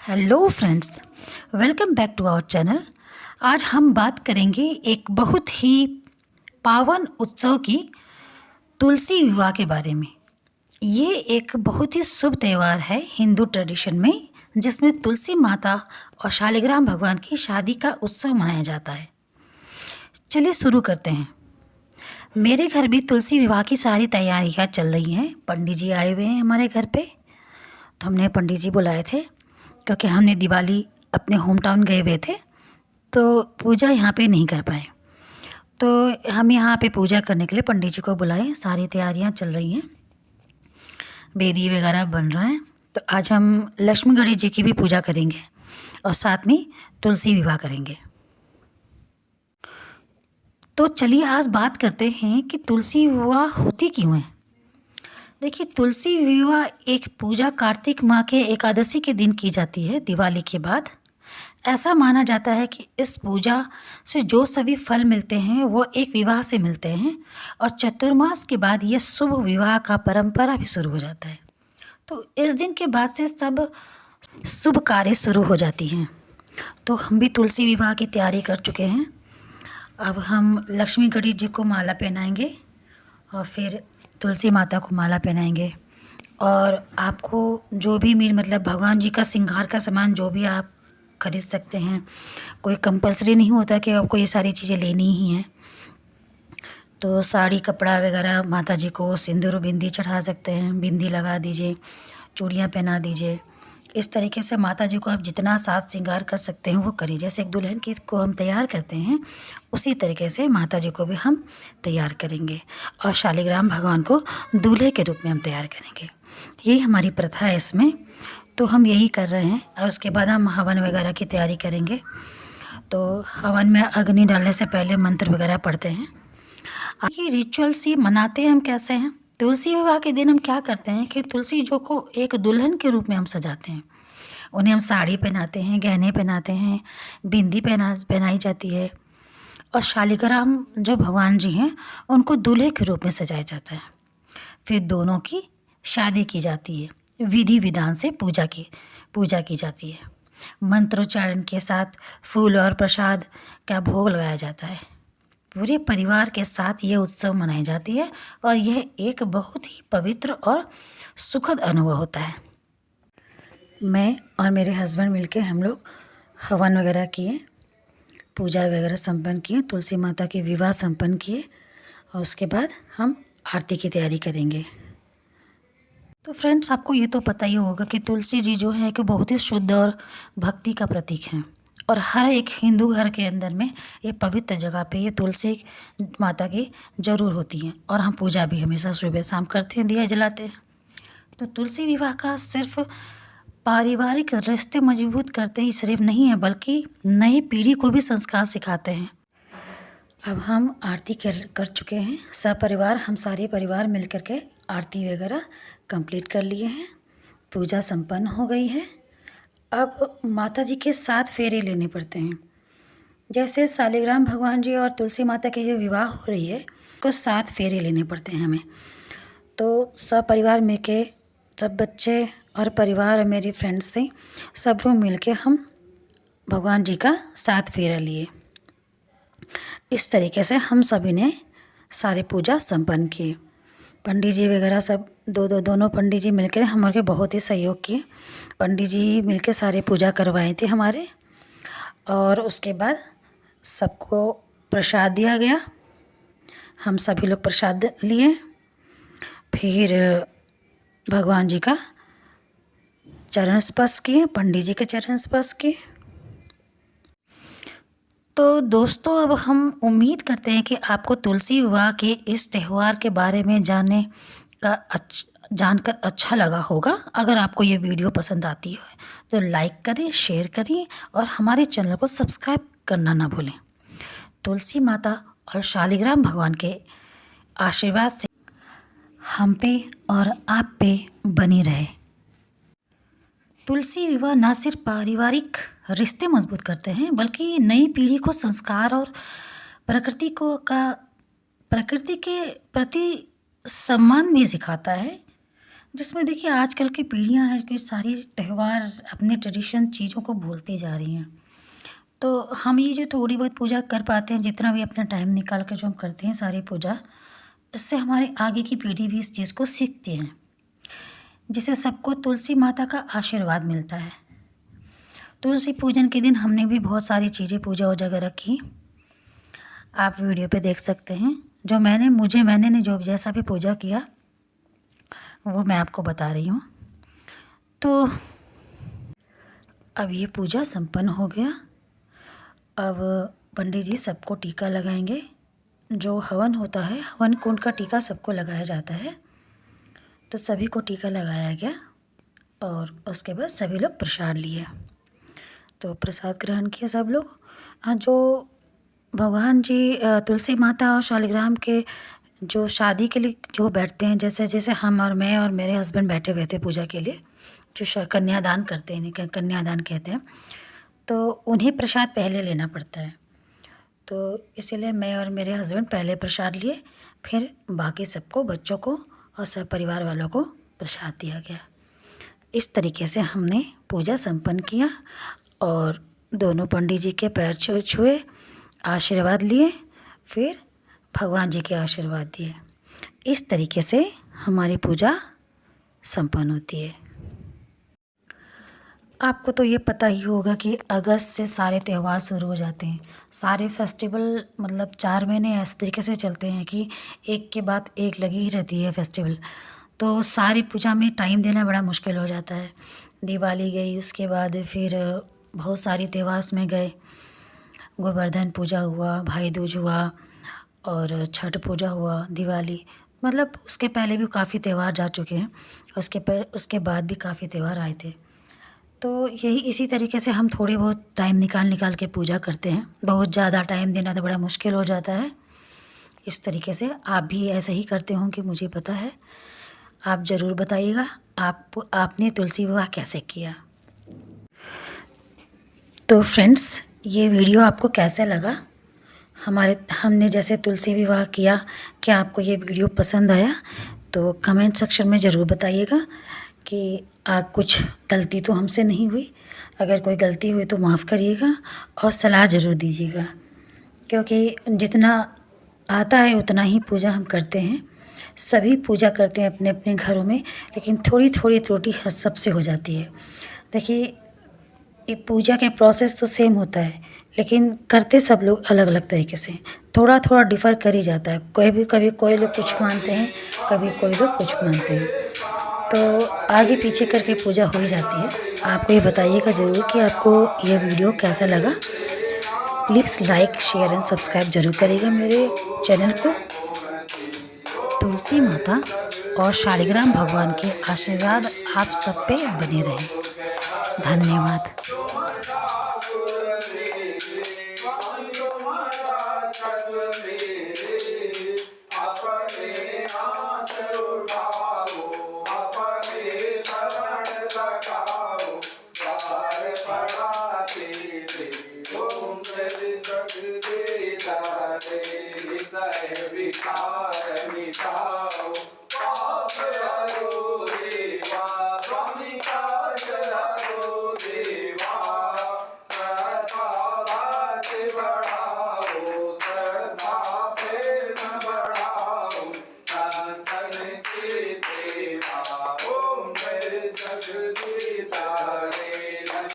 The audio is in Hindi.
Hello friends, welcome back to our channel. आज हम बात करेंगे एक बहुत ही पावन उत्सव की तुलसी विवाह के बारे में। ये एक बहुत ही शुभ त्यौहार है हिंदू ट्रेडिशन में, जिसमें तुलसी माता और शालिग्राम भगवान की शादी का उत्सव मनाया जाता है। चलिए शुरू करते हैं। मेरे घर भी तुलसी विवाह की सारी तैयारियां चल रही हैं। पंडित जी आए हुए हैं हमारे घर पे, तो हमने पंडित जी बुलाए थे क्योंकि हमने दिवाली अपने होम टाउन गए हुए थे, तो पूजा यहाँ पे नहीं कर पाए। तो हम यहाँ पे पूजा करने के लिए पंडित जी को बुलाए। सारी तैयारियाँ चल रही हैं, बेदी वगैरह बन रहा है। तो आज हम लक्ष्मी गणेश जी की भी पूजा करेंगे और साथ में तुलसी विवाह करेंगे। तो चलिए आज बात करते हैं कि तुलसी विवाह होती क्यों है। देखिए, तुलसी विवाह एक पूजा कार्तिक माह के एकादशी के दिन की जाती है, दिवाली के बाद। ऐसा माना जाता है कि इस पूजा से जो सभी फल मिलते हैं वो एक विवाह से मिलते हैं, और चतुर्मास के बाद ये शुभ विवाह का परंपरा भी शुरू हो जाता है। तो इस दिन के बाद से सब शुभ कार्य शुरू हो जाती हैं। तो हम भी तुलसी विवाह की तैयारी कर चुके हैं। अब हम लक्ष्मी गणेश जी को माला पहनाएंगे और फिर तुलसी माता को माला पहनाएंगे। और आपको जो भी भगवान जी का श्रृंगार का सामान जो भी आप खरीद सकते हैं, कोई कंपल्सरी नहीं होता कि आपको ये सारी चीज़ें लेनी ही हैं। तो साड़ी कपड़ा वगैरह, माता जी को सिंदूर बिंदी चढ़ा सकते हैं, बिंदी लगा दीजिए, चूड़ियाँ पहना दीजिए। इस तरीके से माता जी को आप जितना साज श्रृंगार कर सकते हैं वो करिए। जैसे एक दुल्हन की को हम तैयार करते हैं, उसी तरीके से माता जी को भी हम तैयार करेंगे और शालिग्राम भगवान को दूल्हे के रूप में हम तैयार करेंगे। यही हमारी प्रथा है इसमें। तो हम यही कर रहे हैं और उसके बाद हम हवन वगैरह की तैयारी करेंगे। तो हवन में अग्नि डालने से पहले मंत्र वगैरह पढ़ते हैं। ये रिचुअल्स ये मनाते हैं हम कैसे हैं। तुलसी विवाह के दिन हम क्या करते हैं कि तुलसी जो को एक दुल्हन के रूप में हम सजाते हैं। उन्हें हम साड़ी पहनाते हैं, गहने पहनाते हैं, बिंदी पहनाई जाती है, और शालिग्राम जो भगवान जी हैं उनको दूल्हे के रूप में सजाया जाता है। फिर दोनों की शादी की जाती है, विधि विधान से पूजा की जाती है। मंत्रोच्चारण के साथ फूल और प्रसाद का भोग लगाया जाता है। पूरे परिवार के साथ ये उत्सव मनाई जाती है और यह एक बहुत ही पवित्र और सुखद अनुभव होता है। मैं और मेरे हस्बैंड मिलकर हम लोग हवन वगैरह किए, पूजा वगैरह संपन्न किए, तुलसी माता के विवाह संपन्न किए, और उसके बाद हम आरती की तैयारी करेंगे। तो फ्रेंड्स, आपको ये तो पता ही होगा कि तुलसी जी जो है कि बहुत ही शुद्ध और भक्ति का प्रतीक हैं, और हर एक हिंदू घर के अंदर में ये पवित्र जगह पे ये तुलसी माता की ज़रूर होती हैं। और हम पूजा भी हमेशा सुबह शाम करते हैं, दिया जलाते हैं। तो तुलसी विवाह का सिर्फ पारिवारिक रिश्ते मजबूत करते ही सिर्फ नहीं है, बल्कि नई पीढ़ी को भी संस्कार सिखाते हैं। अब हम आरती कर चुके हैं सपरिवार, हम सारे परिवार मिल कर के आरती वगैरह कंप्लीट कर लिए हैं। पूजा संपन्न हो गई है। अब माता जी के 7 फेरे लेने पड़ते हैं। जैसे शालिग्राम भगवान जी और तुलसी माता की जो विवाह हो रही है, उसको 7 फेरे लेने पड़ते हैं हमें। तो सब परिवार मिल के, सब बच्चे और परिवार और मेरी फ्रेंड्स थे, सब लोग मिल के हम भगवान जी का 7 फेरा लिए। इस तरीके से हम सभी ने सारे पूजा संपन्न किए। पंडित जी वगैरह सब दोनों पंडित जी मिलकर हमारे बहुत ही सहयोग किए। पंडित जी मिलकर सारे पूजा करवाए थे हमारे, और उसके बाद सबको प्रसाद दिया गया। हम सभी लोग प्रसाद लिए, फिर भगवान जी का चरण स्पर्श किए, पंडित जी के चरण स्पर्श किए। तो दोस्तों, अब हम उम्मीद करते हैं कि आपको तुलसी विवाह के इस त्यौहार के बारे में जानकर अच्छा लगा होगा। अगर आपको ये वीडियो पसंद आती है तो लाइक करें, शेयर करें और हमारे चैनल को सब्सक्राइब करना ना भूलें। तुलसी माता और शालिग्राम भगवान के आशीर्वाद से हम पे और आप पे बनी रहे। तुलसी विवाह न सिर्फ पारिवारिक रिश्ते मजबूत करते हैं, बल्कि नई पीढ़ी को संस्कार और प्रकृति के प्रति सम्मान भी सिखाता है। जिसमें देखिए आजकल की पीढ़ियाँ हैं कि सारी त्यौहार अपने ट्रेडिशन चीज़ों को भूलती जा रही हैं। तो हम ये जो थोड़ी बहुत पूजा कर पाते हैं, जितना भी अपना टाइम निकाल के जो हम करते हैं सारी पूजा, इससे हमारी आगे की पीढ़ी भी इस चीज़ को सीखती है, जिससे सबको तुलसी माता का आशीर्वाद मिलता है। तुलसी पूजन के दिन हमने भी बहुत सारी चीज़ें पूजा वूजा कर रखी, आप वीडियो पे देख सकते हैं। जो मैंने ने जो जैसा भी पूजा किया वो मैं आपको बता रही हूँ। तो अब ये पूजा संपन्न हो गया। अब पंडित जी सबको टीका लगाएंगे। जो हवन होता है, हवन कुंड का टीका सबको लगाया जाता है। तो सभी को टीका लगाया गया और उसके बाद सभी लोग प्रसाद लिए। तो प्रसाद ग्रहण किया सब लोग। जो भगवान जी तुलसी माता और शालिग्राम के जो शादी के लिए जो बैठते हैं, जैसे जैसे हम और मैं और मेरे हस्बैंड बैठे हुए थे पूजा के लिए, जो कन्यादान करते हैं, कन्यादान कहते हैं, तो उन्हें प्रसाद पहले लेना पड़ता है। तो इसीलिए मैं और मेरे हस्बैंड पहले प्रसाद लिए, फिर बाकी सबको, बच्चों को और सब परिवार वालों को प्रसाद दिया गया। इस तरीके से हमने पूजा संपन्न किया और दोनों पंडित जी के पैर छुए, आशीर्वाद लिए, फिर भगवान जी के आशीर्वाद दिए। इस तरीके से हमारी पूजा संपन्न होती है। आपको तो ये पता ही होगा कि अगस्त से सारे त्यौहार शुरू हो जाते हैं। सारे फेस्टिवल मतलब 4 महीने इस तरीके से चलते हैं कि एक के बाद एक लगी ही रहती है फेस्टिवल। तो सारी पूजा में टाइम देना बड़ा मुश्किल हो जाता है। दिवाली गई, उसके बाद फिर बहुत सारी त्यौहार में गए। गोवर्धन पूजा हुआ, भाई दूज हुआ और छठ पूजा हुआ, दिवाली, मतलब उसके पहले भी काफ़ी त्यौहार जा चुके हैं। उसके बाद भी काफ़ी त्यौहार आए थे। तो यही इसी तरीके से हम थोड़े बहुत टाइम निकाल के पूजा करते हैं। बहुत ज़्यादा टाइम देना तो बड़ा मुश्किल हो जाता है। इस तरीके से आप भी ऐसा ही करते होंगे, मुझे पता है। आप ज़रूर बताइएगा आपने तुलसी विवाह कैसे किया। तो फ्रेंड्स, ये वीडियो आपको कैसा लगा? हमने जैसे तुलसी विवाह किया, क्या आपको ये वीडियो पसंद आया? तो कमेंट सेक्शन में ज़रूर बताइएगा कि कुछ गलती तो हमसे नहीं हुई। अगर कोई गलती हुई तो माफ़ करिएगा और सलाह ज़रूर दीजिएगा, क्योंकि जितना आता है उतना ही पूजा हम करते हैं। सभी पूजा करते हैं अपने अपने घरों में, लेकिन थोड़ी थोड़ी त्रुटि सबसे हो जाती है। देखिए, ये पूजा के प्रोसेस तो सेम होता है, लेकिन करते सब लोग अलग अलग तरीके से, थोड़ा थोड़ा डिफ़र कर ही जाता है। कभी कोई लोग कुछ मानते हैं, कभी कोई लोग कुछ मानते हैं, तो आगे पीछे करके पूजा हो ही जाती है। आपको ये बताइएगा ज़रूर कि आपको ये वीडियो कैसा लगा। Please like, share and subscribe ज़रूर करिएगा मेरे चैनल को। तुलसी माता और शालिग्राम भगवान के आशीर्वाद आप सब पे बने रहें। धन्यवाद।